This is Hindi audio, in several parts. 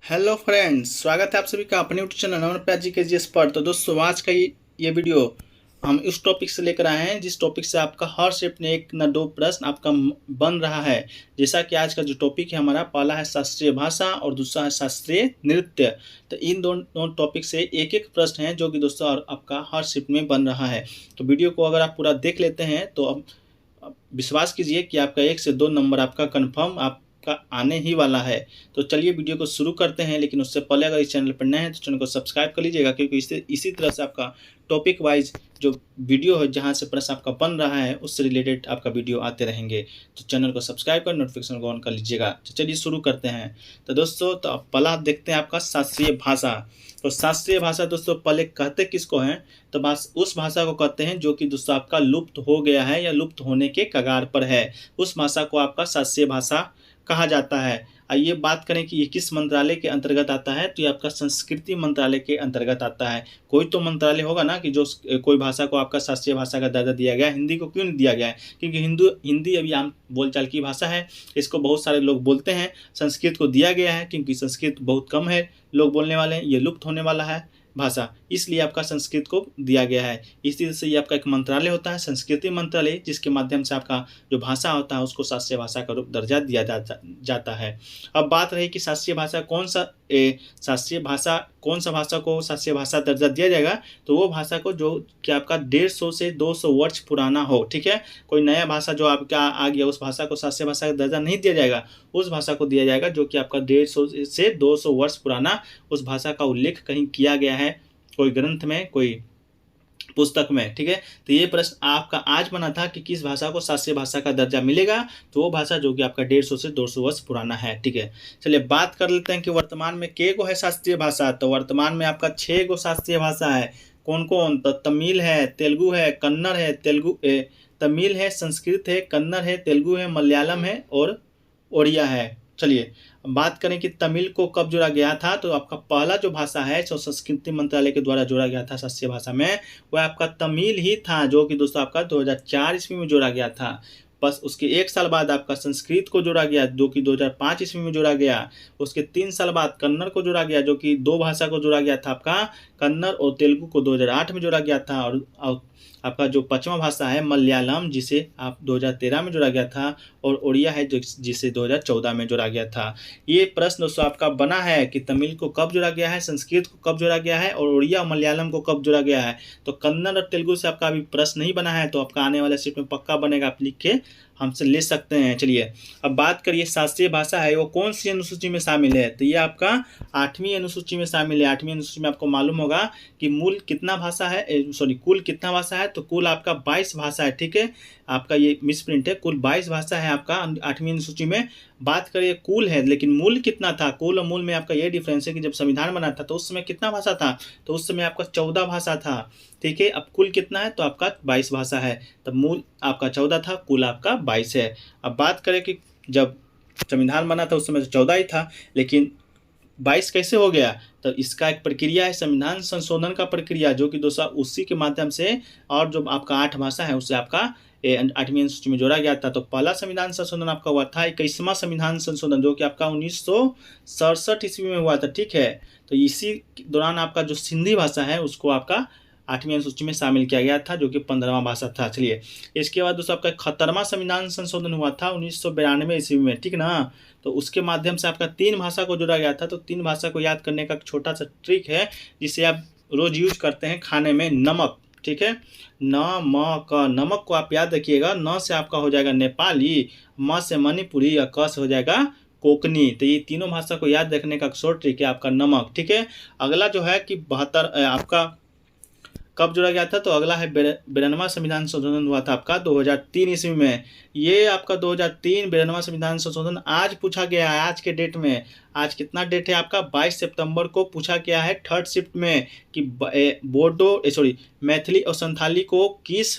हेलो फ्रेंड्स, स्वागत है आप सभी का अपने यूट्यूब चैनल नमन प्यार जी के जीएस पर। तो दोस्तों, आज का ये वीडियो हम इस टॉपिक से लेकर आए हैं जिस टॉपिक से आपका हर शिफ्ट में एक न दो प्रश्न आपका बन रहा है। जैसा कि आज का जो टॉपिक है हमारा, पहला है शास्त्रीय भाषा और दूसरा है शास्त्रीय नृत्य। तो इन दोनों टॉपिक से एक एक प्रश्न है जो कि दोस्तों और आपका हर शिफ्ट में बन रहा है। तो वीडियो को अगर आप पूरा देख लेते हैं तो अब विश्वास कीजिए कि आपका 1 से 2 नंबर आपका कंफर्म आपका आने ही वाला है। तो चलिए वीडियो को शुरू करते हैं, लेकिन उससे पहले अगर इस चैनल पर नए हैं तो चैनल को सब्सक्राइब कर लीजिएगा, क्योंकि इसी तरह से आपका टॉपिक वाइज जो वीडियो है जहां से प्रश्न आपका बन रहा है उससे रिलेटेड आपका वीडियो आते रहेंगे। तो चैनल को सब्सक्राइब कर नोटिफिकेशन को ऑन कर लीजिएगा। तो चलिए शुरू करते हैं। तो दोस्तों, तो पहला देखते हैं आपका शास्त्रीय भाषा। तो शास्त्रीय भाषा दोस्तों पहले कहते किसको हैं? तो बस उस भाषा को कहते हैं जो कि दोस्तों आपका लुप्त हो गया है या लुप्त होने के कगार पर है, उस भाषा को आपका शास्त्रीय भाषा कहा जाता है। आइए बात करें कि ये किस मंत्रालय के अंतर्गत आता है। तो ये आपका संस्कृति मंत्रालय के अंतर्गत आता है। कोई तो मंत्रालय होगा ना कि जो कोई भाषा को आपका शास्त्रीय भाषा का दर्जा दिया गया है। हिंदी को क्यों नहीं दिया गया है? क्योंकि हिंदी अभी आम बोलचाल की भाषा है, इसको बहुत सारे लोग बोलते हैं। संस्कृत को दिया गया है क्योंकि संस्कृत बहुत कम है लोग बोलने वाले हैं, ये लुप्त होने वाला है भाषा, इसलिए आपका संस्कृत को दिया गया है। इस तरह से ये आपका एक मंत्रालय होता है, संस्कृति मंत्रालय, जिसके माध्यम से आपका जो भाषा होता है उसको शास्त्रीय भाषा का रूप दर्जा दिया जाता है। अब बात रही कि शास्त्रीय भाषा कौन सा भाषा को शास्त्रीय भाषा दर्जा दिया जाएगा। तो वो भाषा को जो कि आपका 150 से 200 वर्ष पुराना हो। ठीक है, कोई नया भाषा जो आपका आ गया उस भाषा को शास्त्रीय भाषा का दर्जा नहीं दिया जाएगा। उस भाषा को दिया जाएगा जो कि आपका 150 से 200 वर्ष पुराना, उस भाषा का उल्लेख कहीं किया गया है कोई ग्रंथ में, कोई पुस्तक में। ठीक है, तो ये प्रश्न आपका आज बना था कि किस भाषा को शास्त्रीय भाषा का दर्जा मिलेगा। तो वो भाषा जो कि आपका 150 से 200 वर्ष पुराना है। ठीक है, चलिए बात कर लेते हैं कि वर्तमान में के गो है शास्त्रीय भाषा। तो वर्तमान में आपका 6 गो शास्त्रीय भाषा है। कौन कौन? तो तमिल है, तेलुगु है, कन्नड़ है, तमिल है, संस्कृत है, कन्नड़ है, तेलुगु है, मलयालम है और ओडिया है। चलिए बात करें कि तमिल को कब जोड़ा गया था। तो आपका पहला जो भाषा है जो संस्कृति मंत्रालय के द्वारा जोड़ा गया था शास्त्रीय भाषा में, वह आपका तमिल ही था, जो कि दोस्तों आपका 2004 ईस्वी में जोड़ा गया था। बस उसके 1 साल बाद आपका संस्कृत को जोड़ा गया जो कि 2005 ईस्वी में जोड़ा गया। उसके 3 साल बाद कन्नड़ को जोड़ा गया, जो कि 2 भाषा को जोड़ा गया था आपका, कन्नड़ और तेलुगु को 2008 में जोड़ा गया था। और आपका जो 5वां भाषा है मलयालम, जिसे आप 2013 में जोड़ा गया था, और ओडिया है जिसे 2014 में जोड़ा गया था। ये प्रश्न दोस्तों आपका बना है कि तमिल को कब जोड़ा गया है, संस्कृत को कब जोड़ा गया है और ओडिया और मलयालम को कब जोड़ा गया है। तो कन्नड़ और तेलुगु से आपका अभी प्रश्न नहीं बना है, तो आपका आने वाले शिफ्ट में पक्का बनेगा, आप लिख के हमसे ले सकते हैं। चलिए अब बात करिए शास्त्रीय भाषा है वो कौन सी अनुसूची में शामिल है। तो ये आपका 8वीं अनुसूची में शामिल है। 8वीं अनुसूची में आपको मालूम होगा कि कुल कितना भाषा है। तो कुल आपका 22 भाषा है। ठीक है, आपका ये मिसप्रिंट है, कुल 22 भाषा है आपका 8वीं अनुसूची में। बात करिए कुल है, लेकिन मूल कितना था? कुल और मूल में आपका ये डिफरेंस है कि जब संविधान बना था तो उस समय कितना भाषा था? तो उस समय आपका 14 भाषा था। ठीक है, अब कुल कितना है? तो आपका 22 भाषा है। तब मूल आपका 14 था, कुल आपका 22 है। अब बात करें कि जब संविधान बना था उस समय तो 14 ही था, लेकिन 22 कैसे हो गया? तो इसका एक प्रक्रिया है, संविधान संशोधन का प्रक्रिया, जो कि दोस्तों उसी के माध्यम से, और जो आपका 8 भाषा है उससे आपका 8वीं अनुसूची में जोड़ा गया था। तो पहला संविधान संशोधन आपका हुआ था 21वां संविधान संशोधन, जो कि आपका 1967 ईस्वी में हुआ था। ठीक है, तो इसी दौरान आपका जो सिंधी भाषा है उसको आपका 8वीं अनुसूची में शामिल किया गया था, जो कि 15वां भाषा था। चलिए इसके बाद दोस्तों आपका 71वां संविधान संशोधन हुआ था 1992 ईस्वी में। ठीक ना, तो उसके माध्यम से आपका 3 भाषा को जोड़ा गया था। तो 3 भाषा को याद करने का एक छोटा सा ट्रिक है जिसे आप रोज यूज करते हैं खाने में, नमक। ठीक है, नमक को आप याद रखिएगा। न से आपका हो जाएगा नेपाली, म से मणिपुरी और क से हो जाएगा कोकनी। तो ये तीनों भाषा को याद रखने का शॉर्ट ट्रिक है आपका नमक। ठीक है, अगला जो है कि 72 आपका कब जोड़ा गया था। तो अगला है 92वां संविधान संशोधन हुआ था आपका 2003 ईस्वी में। ये आपका 2003 92वां संविधान संशोधन आज पूछा गया है, आज के डेट में। आज कितना डेट है आपका? 22 सितंबर को पूछा गया है 3rd शिफ्ट में कि मैथिली और संथाली को किस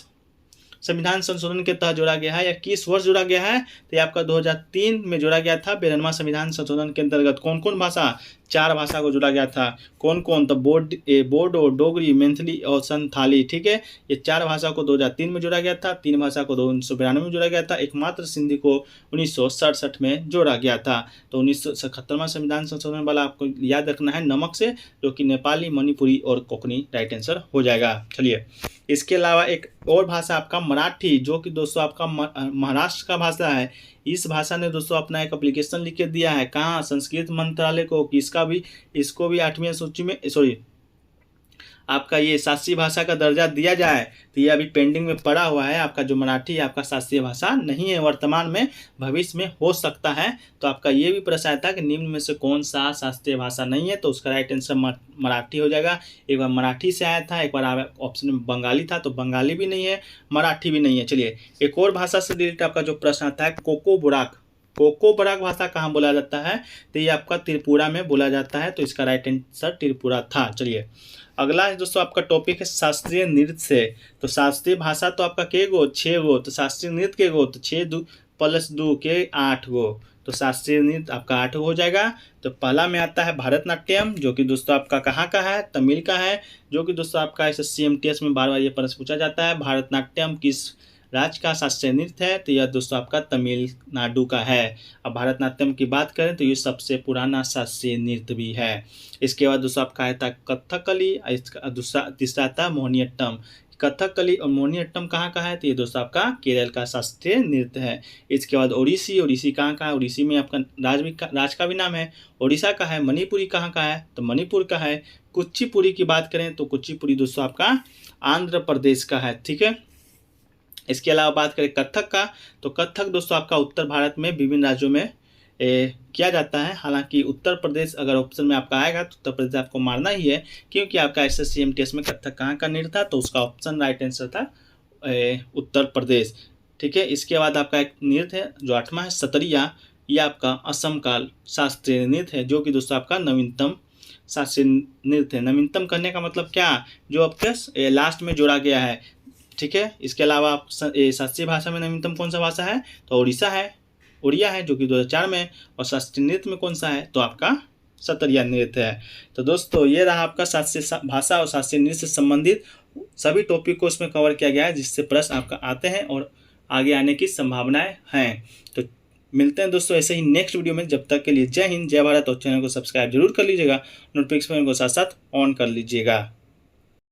संविधान संशोधन के तहत जोड़ा गया है या किस वर्ष जोड़ा गया है, तो ये आपका 2003 में जोड़ा गया था। 92वां संविधान संशोधन के अंतर्गत कौन कौन भाषा, 4 भाषा को जोड़ा गया था। कौन कौन, तो बोडो, डोगरी, मैथिली और संथाली। ठीक है, ये 4 भाषा को 2003 में जोड़ा गया था। 3 भाषा को 1992 में जोड़ा गया था। एकमात्र सिंधी को 1967 में जोड़ा गया था। तो 1977वां संविधान संशोधन वाला आपको याद रखना है नमक से, जो कि नेपाली, मणिपुरी और कोंकणी राइट आंसर हो जाएगा। चलिए, इसके अलावा एक और भाषा आपका मराठी, जो कि दोस्तों आपका महाराष्ट्र का भाषा है। इस भाषा ने दोस्तों अपना एक एप्लीकेशन लिख के दिया है, कहाँ, संस्कृत मंत्रालय को, कि इसको भी 8वीं सूची में, सॉरी, आपका ये शास्त्रीय भाषा का दर्जा दिया जाए। तो ये अभी पेंडिंग में पड़ा हुआ है। आपका जो मराठी है आपका शास्त्रीय भाषा नहीं है वर्तमान में, भविष्य में हो सकता है। तो आपका ये भी प्रश्न आया था कि निम्न में से कौन सा शास्त्रीय भाषा नहीं है, तो उसका राइट आंसर मराठी हो जाएगा। एक बार मराठी से आया था, एक बार ऑप्शन में बंगाली था, तो बंगाली भी नहीं है, मराठी भी नहीं है। चलिए, एक और भाषा से रिलेटेड आपका जो प्रश्न आता है, कोको बुराक। कोको बुराक भाषा कहाँ बोला जाता है, तो ये आपका त्रिपुरा में बोला जाता है। तो इसका राइट आंसर त्रिपुरा था। चलिए, अगला है दोस्तों आपका टॉपिक है शास्त्रीय नृत्य से। तो शास्त्रीय भाषा तो आपका के गो, 6 गो। तो शास्त्रीय नृत्य के गो, तो 6 + 2 के 8 गो। तो शास्त्रीय नृत्य आपका 8 हो जाएगा। तो पहला में आता है भरतनाट्यम, जो कि दोस्तों आपका कहाँ का है, तमिल का है। जो कि दोस्तों आपका SSC MTS में बार बार ये प्रश्न पूछा जाता है, भरतनाट्यम किस राज्य का शास्त्रीय नृत्य है, तो यह दोस्तों आपका तमिलनाडु का है। अब भरतनाट्यम की बात करें तो ये सबसे पुराना शास्त्रीय नृत्य भी है। इसके बाद दोस्तों आपका आता है कथकली, तीसरा आता है मोहिनीअट्टम। कथकली और मोहिनीअट्टम कहाँ का है, तो ये दोस्तों आपका केरल का शास्त्रीय नृत्य है। इसके बाद ओडिसी कहाँ का है, ओडिसी में आपका राज्य का भी नाम है, ओडिशा का है। मणिपुरी कहाँ का है, तो मणिपुर का है। कुचिपुड़ी की बात करें तो कुचिपुड़ी दोस्तों आपका आंध्र प्रदेश का है। ठीक है, इसके अलावा बात करें कथक का, तो कथक दोस्तों आपका उत्तर भारत में विभिन्न राज्यों में किया जाता है। हालांकि उत्तर प्रदेश अगर ऑप्शन में आपका आएगा तो उत्तर प्रदेश आपको मारना ही है, क्योंकि आपका SSC MTS में कथक कहाँ का नृत्य था, तो उसका ऑप्शन राइट आंसर था उत्तर प्रदेश। ठीक है, इसके बाद आपका एक नृत्य है जो 8वां है, सतरिया। ये आपका असम का शास्त्रीय नृत्य है, जो कि दोस्तों आपका नवीनतम शास्त्रीय नृत्य है। नवीनतम करने का मतलब क्या, जो आपके लास्ट में जोड़ा गया है। ठीक है, इसके अलावा आप शास्त्रीय भाषा में नवीनतम कौन सा भाषा है, तो उड़िया है, जो कि 2004 में। और शास्त्रीय नृत्य में कौन सा है, तो आपका सतरिया नृत्य है। तो दोस्तों ये रहा आपका शास्त्रीय भाषा और शास्त्रीय नृत्य से संबंधित सभी टॉपिक को इसमें कवर किया गया है, जिससे प्रश्न आपका आते हैं और आगे आने की संभावनाएं हैं। तो मिलते हैं दोस्तों ऐसे ही नेक्स्ट वीडियो में। जब तक के लिए जय हिंद, जय भारत। और चैनल को सब्सक्राइब जरूर कर लीजिएगा, नोटिफिकेशन को साथ साथ ऑन कर लीजिएगा।